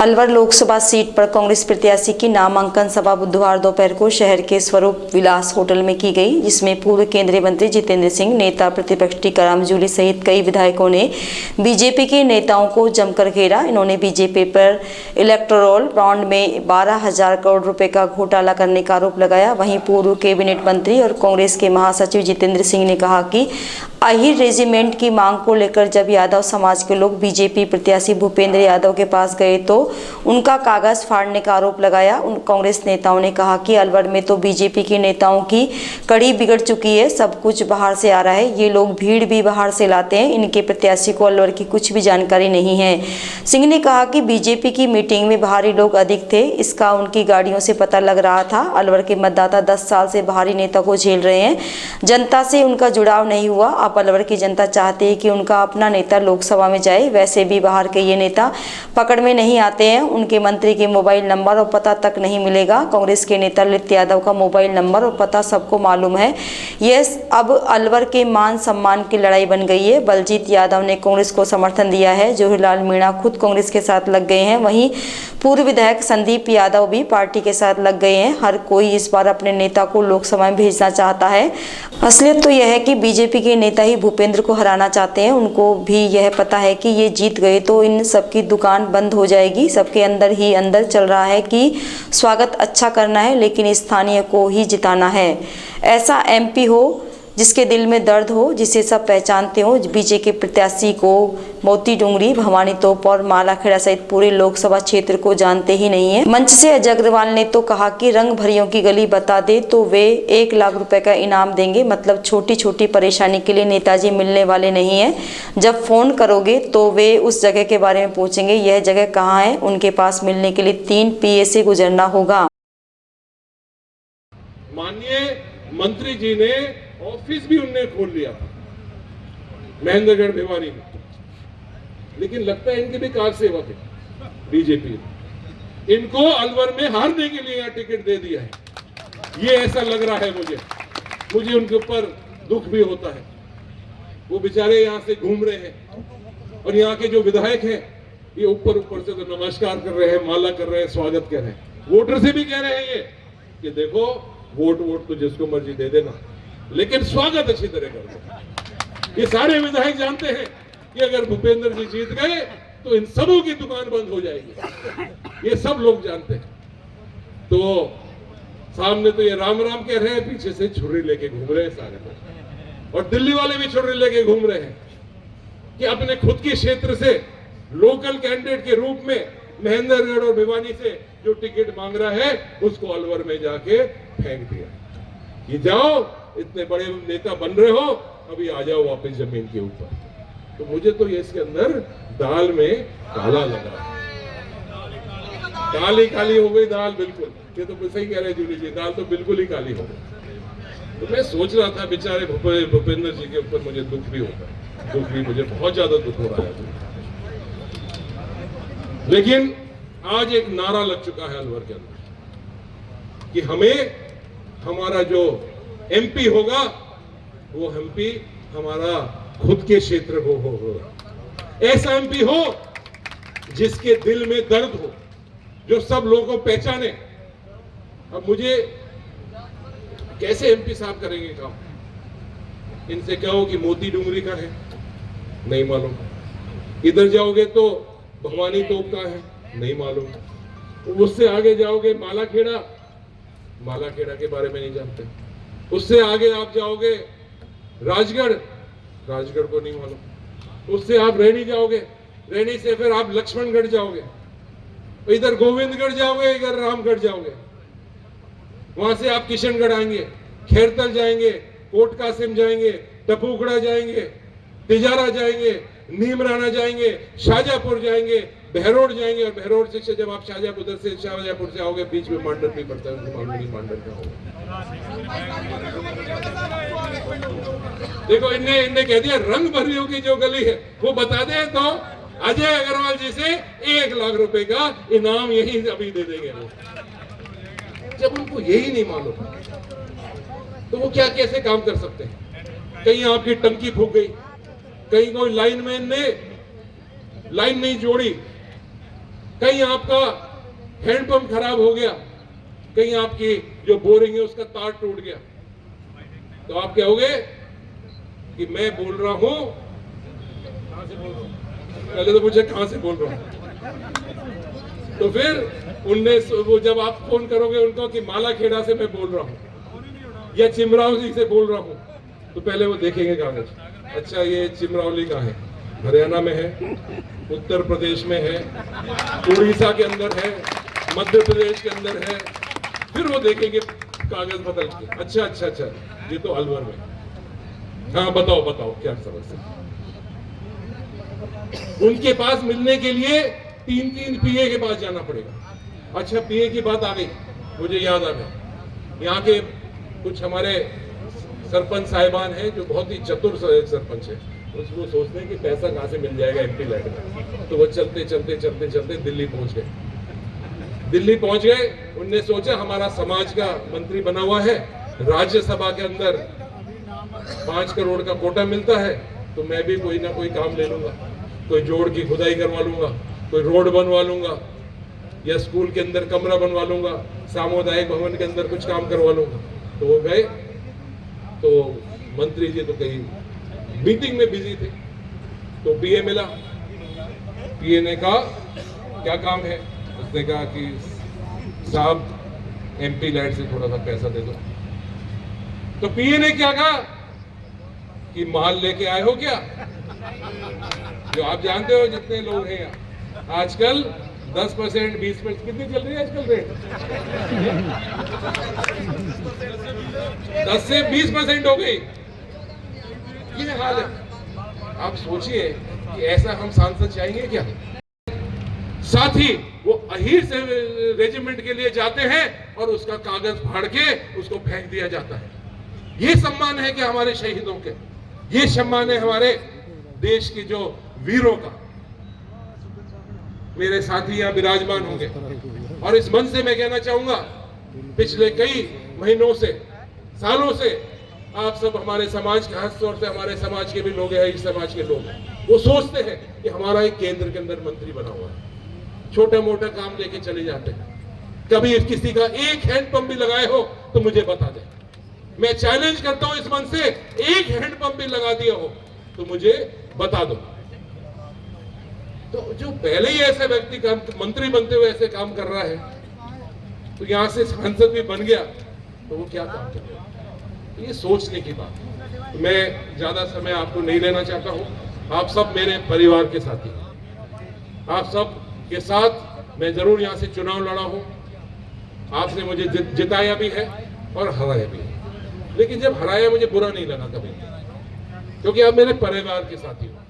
Alwar Lok Sabha seat पर कांग्रेस प्रत्याशी की नामांकन सभा बुधवार दोपहर को शहर के स्वरूप विलास होटल में की गई, जिसमें पूर्व केंद्रीय मंत्री जितेंद्र सिंह, नेता प्रतिपक्ष टीकाराम जूली सहित कई विधायकों ने बीजेपी के नेताओं को जमकर घेरा। इन्होंने बीजेपी पर इलेक्टोरल बॉन्ड में 12,000 करोड़ रुपए का घोटाला करने का आरोप लगाया। वहीं पूर्व कैबिनेट मंत्री और कांग्रेस के महासचिव जितेंद्र सिंह ने कहा कि आहिर रेजिमेंट की मांग को लेकर जब यादव समाज के लोग बीजेपी प्रत्याशी भूपेंद्र यादव के पास गए तो उनका कागज फाड़ने का आरोप लगाया। उन कांग्रेस नेताओं ने कहा कि अलवर में तो बीजेपी के नेताओं की कड़ी बिगड़ चुकी है, सब कुछ बाहर से आ रहा है, ये लोग भीड़ भी बाहर से लाते हैं, इनके प्रत्याशी को अलवर की कुछ भी जानकारी नहीं है। सिंह ने कहा कि बीजेपी की मीटिंग में बाहरी लोग अधिक थे, इसका उनकी गाड़ियों से पता लग रहा था। अलवर के मतदाता 10 साल से बाहरी नेता को झेल रहे हैं, जनता से उनका जुड़ाव नहीं हुआ। अब अलवर की जनता चाहती है कि उनका अपना नेता लोकसभा में जाए। वैसे भी बाहर के ये नेता पकड़ में नहीं आते हैं, उनके मंत्री के मोबाइल नंबर और पता तक नहीं मिलेगा। कांग्रेस के नेता ललित यादव का मोबाइल नंबर और पता सबको मालूम है। यह अब अलवर के मान सम्मान की लड़ाई बन गई है। बलजीत यादव ने कांग्रेस को समर्थन दिया है, जवाहरलाल मीणा खुद कांग्रेस के साथ लग गए हैं। वहीं पूर्व विधायक संदीप यादव भी पार्टी के साथ लग गए हैं। हर कोई इस बार अपने नेता को लोकसभा में भेजना चाहता है। असलियत तो यह है कि बीजेपी के नेता ही भूपेंद्र को हराना चाहते हैं। उनको भी यह पता है कि ये जीत गए तो इन सबकी दुकान बंद हो जाएगी। सबके अंदर ही अंदर चल रहा है कि स्वागत अच्छा करना है, लेकिन स्थानीय को ही जिताना है। ऐसा एमपी हो जिसके दिल में दर्द हो, जिसे सब पहचानते हो। बीजेपी के प्रत्याशी को मोती डूंगरी, भवानी तोप और मालाखेड़ा सहित पूरे लोकसभा क्षेत्र को जानते ही नहीं है। मंच से अजय अग्रवाल ने तो कहा कि रंग भरियों की गली बता दे तो वे 1 लाख रुपए का इनाम देंगे। मतलब छोटी छोटी परेशानी के लिए नेताजी मिलने वाले नहीं है। जब फोन करोगे तो वे उस जगह के बारे में पूछेंगे, यह जगह कहाँ है। उनके पास मिलने के लिए 3 PA से गुजरना होगा। माननीय मंत्री जी ने ऑफिस भी उनने खोल लिया था महेंद्रगढ़ भिवानी में, लेकिन लगता है इनके भी कार सेवक है बीजेपी। इनको अलवर में हारने के लिए यहाँ टिकट दे दिया है, ये ऐसा लग रहा है मुझे उनके ऊपर दुख भी होता है। वो बेचारे यहाँ से घूम रहे हैं और यहाँ के जो विधायक हैं ये ऊपर से तो नमस्कार कर रहे हैं, माला कर रहे हैं, स्वागत कर रहे हैं। वोटर से भी कह रहे हैं ये कि देखो वोट तो जिसको मर्जी दे देना, लेकिन स्वागत अच्छी तरह कर दो। ये सारे विधायक जानते हैं कि अगर भूपेंद्र जी जीत गए तो इन सबों की दुकान बंद हो जाएगी, ये सब लोग जानते हैं। तो सामने तो ये राम राम कह रहे हैं, पीछे से छुरी लेके घूम रहे हैं सारे लोग, और दिल्ली वाले भी छुरी लेके घूम रहे हैं कि अपने खुद के क्षेत्र से लोकल कैंडिडेट के रूप में महेंद्रगढ़ और भिवानी से जो टिकट मांग रहा है उसको अलवर में जाके फेंक दिया कि जाओ, इतने बड़े नेता बन रहे हो, अभी आ जाओ वापस जमीन के ऊपर। तो मुझे तो ये इसके अंदर दाल में काला लगा, काली काली हो गई दाल बिल्कुल। ये तो सही कह रहे जूली जी, दाल तो बिल्कुल ही काली हो गई। तो मैं सोच रहा था बेचारे भूपेंद्र जी के ऊपर मुझे दुख भी होता है, दुख भी मुझे बहुत ज्यादा दुख हो रहा है। लेकिन आज एक नारा लग चुका है अलवर के अंदर कि हमें हमारा जो MP होगा वो MP हमारा खुद के क्षेत्र को होगा। ऐसा MP हो जिसके दिल में दर्द हो, जो सब लोगों को पहचाने। अब मुझे कैसे MP साहब करेंगे काम? इनसे कहो कि मोती डूंगरी का है, नहीं मालूम। इधर जाओगे तो भवानी तोप का है, नहीं मालूम। उससे आगे जाओगे मालाखेड़ा के बारे में नहीं जानते। उससे आगे आप जाओगे राजगढ़ को नहीं मालूम। उससे आप रैनी जाओगे, रैनी से फिर आप लक्ष्मणगढ़ जाओगे, इधर गोविंदगढ़ जाओगे, इधर रामगढ़ जाओगे, वहां से आप किशनगढ़ आएंगे, खैरतल जाएंगे, कोट कासिम जाएंगे, टपूकड़ा जाएंगे, तिजारा जाएंगे, नीमराना जाएंगे, शाहजहापुर जाएंगे, बहरोड जाएंगे, और बहरोड से जब आप शाहजहापुर से आओगे बीच में मांडर भी पड़ता है, उनको मालूम नहीं मांडर का होगा। देखो इनने कह दिया रंग भरियों की जो गली है वो बता दे तो अजय अग्रवाल जी से 1 लाख रुपए का इनाम यही अभी दे देंगे वो। जब उनको यही नहीं मालूम तो वो क्या कैसे काम कर सकते हैं? कहीं आपकी टंकी फूक गई, कहीं कोई लाइनमैन ने लाइन नहीं जोड़ी, कहीं आपका हैंडपंप खराब हो गया, कहीं आपकी जो बोरिंग है उसका तार टूट गया, तो आप क्या होगे कि मैं बोल रहा हूं, कहां से बोल रहा हूं, पहले तो पूछे कहां से बोल रहा हूं, तो फिर उनने वो जब आप फोन करोगे उनको कि मालाखेड़ा से मैं बोल रहा हूं या चिमरावली से बोल रहा हूं, तो पहले वो देखेंगे कागज, अच्छा ये चिमरावली का है, हरियाणा में है, उत्तर प्रदेश में है, उड़ीसा के अंदर है, मध्य प्रदेश के अंदर है, फिर वो देखेंगे कागज बदल के, अच्छा अच्छा अच्छा ये तो अलवर में, हाँ बताओ बताओ क्या समस्या। उनके पास मिलने के लिए 3-3 पीए के पास जाना पड़ेगा। अच्छा पीए की बात आ गई, मुझे याद आ गया, यहाँ के कुछ हमारे सरपंच साहिबान हैं जो बहुत ही चतुर सरपंच है, उसको सोचते हैं कि पैसा कहाँ से मिल जाएगा एमपी लैंड में, तो वो चलते चलते चलते चलते दिल्ली पहुंच गए। दिल्ली पहुंच गए, उनने सोचा हमारा समाज का मंत्री बना हुआ है, राज्यसभा के अंदर 5 करोड़ का कोटा मिलता है, तो मैं भी कोई ना कोई काम ले लूंगा, कोई जोड़ की खुदाई करवा लूंगा, कोई रोड बनवा लूंगा, या स्कूल के अंदर कमरा बनवा लूंगा, सामुदायिक भवन के अंदर कुछ काम करवा लूंगा। तो वो गए, तो मंत्री जी तो कहीं मीटिंग में बिजी थे, तो पीए मिला, पीए ने कहा क्या काम है, उसने कहा कि साहब एमपी लैंड से थोड़ा सा पैसा दे दो। तो पीए ने क्या कहा कि माल लेके आए हो क्या, जो आप जानते हो जितने लोग हैं यहाँ आजकल 10% 20% कितनी चल रही है आजकल रेट 10 से 20% हो गई, ये हाल है। आप सोचिए कि ऐसा हम सांसद चाहेंगे क्या। साथ ही वो अहीर से रेजिमेंट के लिए जाते हैं और उसका कागज फाड़ के उसको फेंक दिया जाता है। ये सम्मान है कि हमारे शहीदों के, ये सम्मान है हमारे देश की जो वीरों का। मेरे साथी यहाँ विराजमान होंगे और इस मंच से मैं कहना चाहूंगा, पिछले कई महीनों से सालों से आप सब हमारे समाज के, खास तौर से हमारे समाज के भी लोग हैं, इस समाज के लोग हैं, वो सोचते हैं कि हमारा एक केंद्र के अंदर मंत्री बना हुआ है, छोटा मोटा काम लेके चले जाते हैं। कभी किसी का एक हैंडपंप भी लगाए हो तो मुझे बता दे, मैं चैलेंज करता हूं इस मंच से, एक हैंडपंप भी लगा दिया हो तो मुझे बता दो। तो जो पहले ही ऐसे व्यक्ति काम, मंत्री बनते हुए ऐसे काम कर रहा है, तो यहां से सांसद भी बन गया, तो वो क्या काम कर रहा है, तो ये सोचने की बात है। मैं ज्यादा समय आपको नहीं लेना चाहता हूं, आप सब मेरे परिवार के साथी, आप सब के साथ मैं जरूर यहां से चुनाव लड़ा हूं, आपने मुझे जिताया भी है और हराया भी है, लेकिन जब हराया मुझे बुरा नहीं लगा कभी, क्योंकि आप मेरे परिवार के साथी हो।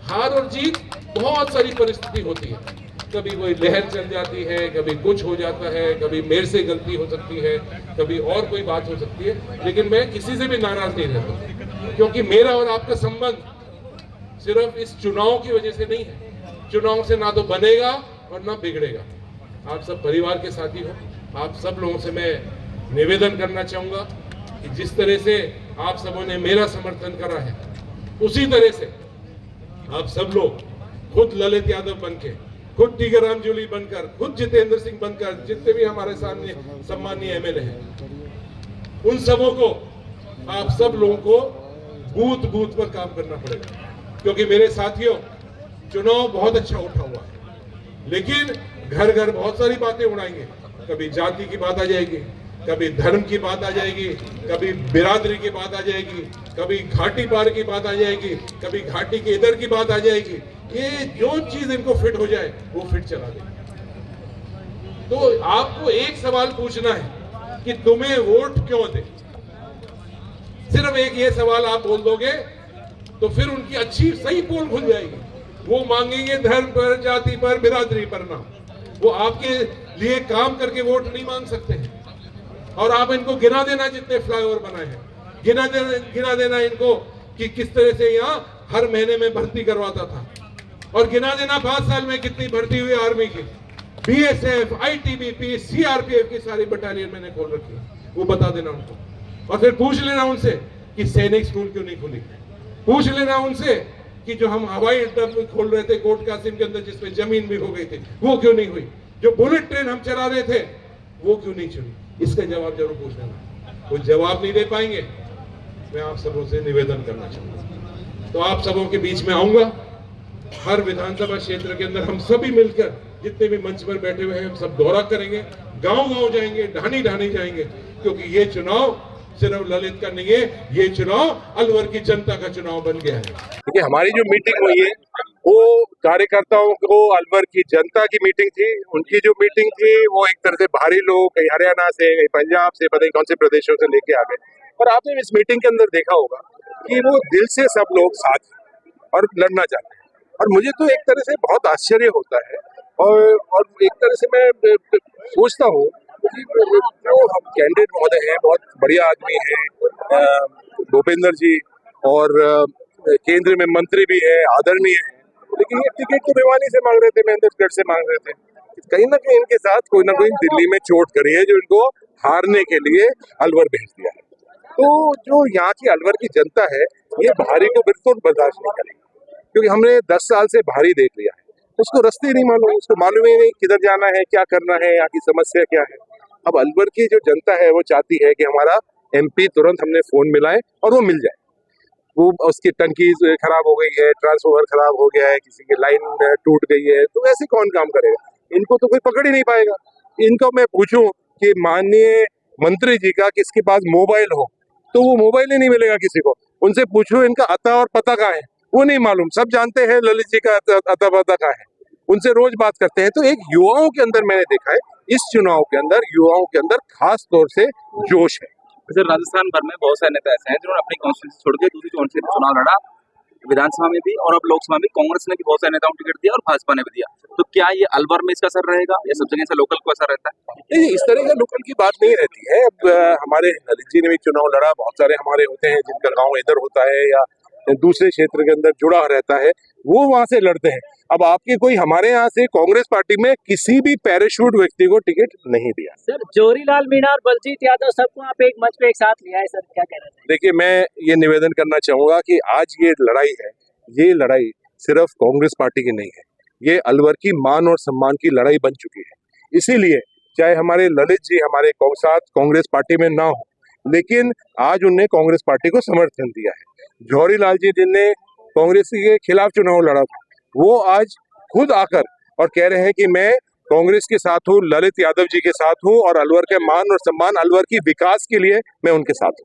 हार और जीत बहुत सारी परिस्थिति होती है, कभी कोई लहर चल जाती है, कभी कुछ हो जाता है, कभी मेरे से गलती हो सकती है, कभी और कोई बात हो सकती है, लेकिन मैं किसी से भी नाराज नहीं रहता, क्योंकि मेरा और आपका संबंध सिर्फ इस चुनाव की वजह से नहीं है। चुनाव से ना तो बनेगा और ना बिगड़ेगा। आप सब परिवार के साथी हो, आप सब लोगों से मैं निवेदन करना चाहूंगा कि जिस तरह से आप सबों ने मेरा समर्थन करा है, उसी तरह से आप सब लोग खुद ललित यादव बनके, खुद टीकाराम जूली बनकर, खुद जितेंद्र सिंह बनकर, जितने भी हमारे सामने सम्मानीय एमएलए हैं, उन सबों को, आप सब लोगों को बूथ बूथ पर काम करना पड़ेगा। क्योंकि मेरे साथियों, चुनाव बहुत अच्छा उठा हुआ है, लेकिन घर घर बहुत सारी बातें उड़ाएंगे। कभी जाति की बात आ जाएगी, कभी धर्म की बात आ जाएगी, कभी बिरादरी की बात आ जाएगी, कभी घाटी पार की बात आ जाएगी, कभी घाटी के इधर की बात आ जाएगी। ये जो चीज इनको फिट हो जाए वो फिट चला देंगे। तो आपको एक सवाल पूछना है कि तुम्हें वोट क्यों दे। सिर्फ एक ये सवाल आप बोल दोगे तो फिर उनकी अच्छी सही पोल खुल जाएगी। वो मांगेंगे धर्म पर, जाति पर, बिरादरी पर ना, वो आपके लिए काम करके वोट नहीं मांग सकते हैं। और आप इनको गिना देना जितने फ्लाईओवर बनाए हैं, गिना देना इनको कि किस तरह से यहाँ हर महीने में भर्ती करवाता था, और गिना देना 5 साल में कितनी भर्ती हुई आर्मी की, बीएसएफ, आईटीबीपी, सीआरपीएफ की सारी बटालियन मैंने खोल रखी है, वो बता देना उनको। और फिर पूछ लेना उनसे कि सैनिक स्कूल क्यों नहीं खुली, पूछ लेना उनसे कि जो हम हवाई अड्डा खोल रहे थे कोट कासिम के अंदर जिसमें जमीन भी हो गई थी, वो क्यों नहीं हुई? जो बुलेट ट्रेन हम चला रहे थे वो क्यों नहीं चली? इसका जवाब जरूर पूछना। वो जवाब नहीं दे पाएंगे, मैं आप सबों से निवेदन करना चाहूंगा। तो आप सबों के बीच में आऊंगा, हर विधानसभा क्षेत्र के अंदर हम सभी मिलकर जितने भी मंच पर बैठे हुए हैं हम सब दौरा करेंगे, गांव-गांव जाएंगे, ढाणी-ढाणी जाएंगे, क्योंकि ये चुनाव सिर्फ ललित का नहीं है, ये चुनाव अलवर की जनता का चुनाव बन गया है। क्योंकि हमारी जो मीटिंग हुई है वो कार्यकर्ताओं को, अलवर की जनता की मीटिंग थी। उनकी जो मीटिंग थी वो एक तरह से बाहरी लोग कहीं हरियाणा से, कहीं पंजाब से, पता नहीं कौन से प्रदेशों से लेके आ गए। और आपने इस मीटिंग के अंदर देखा होगा कि वो दिल से सब लोग साथ हैं और लड़ना चाहते हैं। और मुझे तो एक तरह से बहुत आश्चर्य होता है और एक तरह से मैं सोचता हूँ कि जो हम कैंडिडेट महोदय हैं, बहुत बढ़िया आदमी हैं, भूपेंद्र जी, और केंद्र में मंत्री भी है, आदरणीय है, लेकिन ये टिकट तो भिवानी से मांग रहे थे, महेंद्रगढ़ से मांग रहे थे। कहीं ना कहीं इनके साथ कोई ना कोई दिल्ली में चोट करी है जो इनको हारने के लिए अलवर भेज दिया है। तो जो यहाँ की अलवर की जनता है ये भारी को बिल्कुल बर्दाश्त नहीं करेगी, क्योंकि हमने 10 साल से भारी देख लिया है, उसको रास्ते नहीं मालूम, उसको मालूम ही नहीं किधर जाना है, क्या करना है, यहाँ की समस्या क्या है। अब अलवर की जो जनता है वो चाहती है कि हमारा MP तुरंत हमने फोन मिलाए और वो मिल जाए। वो उसकी टंकी खराब हो गई है, ट्रांसफॉर्मर खराब हो गया है, किसी की लाइन टूट गई है, तो ऐसे कौन काम करेगा? इनको तो कोई पकड़ ही नहीं पाएगा। इनको मैं पूछूं कि माननीय मंत्री जी का किसके पास मोबाइल हो, तो वो मोबाइल ही नहीं मिलेगा किसी को। उनसे पूछो इनका अता और पता कहाँ है, वो नहीं मालूम। सब जानते हैं ललित जी का अता पता कहाँ है, उनसे रोज बात करते हैं। तो एक युवाओं के अंदर मैंने देखा है, इस चुनाव के अंदर युवाओं के अंदर खास तौर से जोश है। सर, राजस्थान भर में बहुत सारे नेता ऐसे हैं जिन्होंने अपनी कॉन्स्टिट्यूंसी छोड़ के दूसरी कॉन्स्टिट्यूंसी चुनाव लड़ा, विधानसभा में भी और अब लोकसभा में। कांग्रेस ने भी बहुत सारे नेताओं को टिकट दिया और भाजपा ने भी दिया। तो क्या ये अलवर में इसका असर रहेगा या सब जगह से लोकल को असर रहता है? नहीं, इस तरह का लोकल की बात नहीं रहती है। अब हमारे ललित जी ने भी चुनाव लड़ा, बहुत सारे हमारे होते हैं जिनका गांव इधर होता है या दूसरे क्षेत्र के अंदर जुड़ा रहता है, वो वहां से लड़ते हैं। अब आपके कोई हमारे यहाँ से कांग्रेस पार्टी में किसी भी पैराशूट व्यक्ति को टिकट नहीं दिया। सर, जोरीलाल मीणा और बलजीत यादव सबको आप एक मंच पे एक साथ लिया है, सर क्या कह रहे हैं? देखिए, मैं ये निवेदन करना चाहूंगा कि आज ये लड़ाई है, ये लड़ाई सिर्फ कांग्रेस पार्टी की नहीं है, ये अलवर की मान और सम्मान की लड़ाई बन चुकी है। इसीलिए चाहे हमारे ललित जी हमारे साथ कांग्रेस पार्टी में ना हो, लेकिन आज उनने कांग्रेस पार्टी को समर्थन दिया है। जोरीलाल जी जिनने कांग्रेस के खिलाफ चुनाव लड़ा था, वो आज खुद आकर और कह रहे हैं कि मैं कांग्रेस के साथ हूँ, ललित यादव जी के साथ हूँ और अलवर के मान और सम्मान, अलवर की विकास के लिए मैं उनके साथ हूँ।